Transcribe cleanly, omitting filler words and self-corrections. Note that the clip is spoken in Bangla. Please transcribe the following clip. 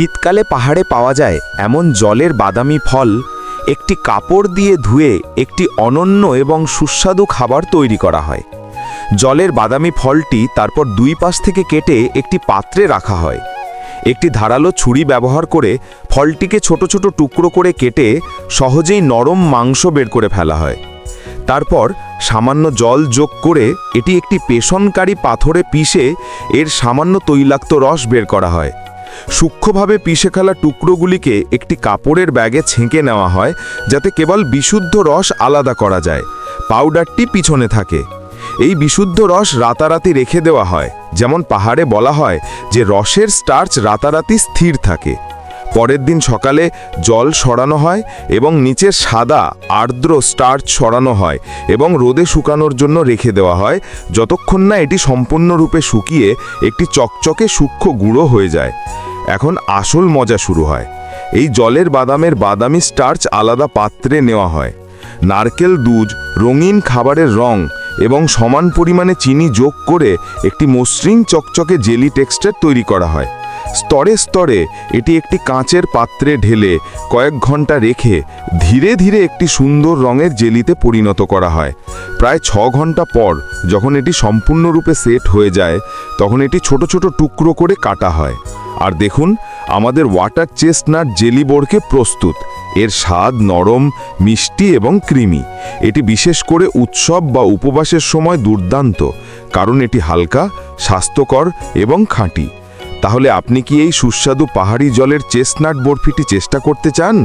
শীতকালে পাহাড়ে পাওয়া যায় এমন জলের বাদামি ফল একটি কাপড় দিয়ে ধুয়ে একটি অনন্য এবং সুস্বাদু খাবার তৈরি করা হয়। জলের বাদামি ফলটি তারপর দুই পাশ থেকে কেটে একটি পাত্রে রাখা হয়। একটি ধারালো ছুরি ব্যবহার করে ফলটিকে ছোট ছোট টুকরো করে কেটে সহজেই নরম মাংস বের করে ফেলা হয়। তারপর সামান্য জল যোগ করে এটি একটি পেষণকারী পাথরে পিষে এর সামান্য তৈলাক্ত রস বের করা হয়। সূক্ষ্মভাবে পিষে ফেলা টুকরোগুলিকে একটি কাপড়ের ব্যাগে ছেঁকে নেওয়া হয় যাতে কেবল বিশুদ্ধ রস আলাদা করা যায়। পাউডারটি পিছনে থাকে। এই বিশুদ্ধ রস রাতারাতি রেখে দেওয়া হয়, যেমন পাহাড়ে বলা হয় যে রসের স্টার্চ রাতারাতি স্থির থাকে। পরের দিন সকালে জল সরানো হয় এবং নিচের সাদা আর্দ্র স্টার্চ সরানো হয় এবং রোদে শুকানোর জন্য রেখে দেওয়া হয় যতক্ষণ না এটি সম্পূর্ণরূপে শুকিয়ে একটি চকচকে সূক্ষ্ম গুঁড়ো হয়ে যায়। এখন আসল মজা শুরু হয়। এই জলের বাদামের বাদামি স্টার্চ আলাদা পাত্রে নেওয়া হয়। নারকেল দুধ, রঙিন খাবারের রং এবং সমান পরিমাণে চিনি যোগ করে একটি মসৃণ চকচকে জেলি টেক্সচার তৈরি করা হয়। স্তরে স্তরে এটি একটি কাঁচের পাত্রে ঢেলে কয়েক ঘন্টা রেখে ধীরে ধীরে একটি সুন্দর রঙের জেলিতে পরিণত করা হয়। প্রায় 6 ঘন্টা পর যখন এটি সম্পূর্ণরূপে সেট হয়ে যায় তখন এটি ছোট ছোট টুকরো করে কাটা হয়। আর দেখুন, আমাদের ওয়াটার চেস্টনাট জেলি বোরকে প্রস্তুত। এর স্বাদ নরম, মিষ্টি এবং ক্রিমি। এটি বিশেষ করে উৎসব বা উপবাসের সময় দুর্দান্ত, কারণ এটি হালকা, স্বাস্থ্যকর এবং খাঁটি। তাহলে আপনি কি এই সুস্বাদু পাহাড়ি জলের চেস্টনাট বরফিটি চেষ্টা করতে চান?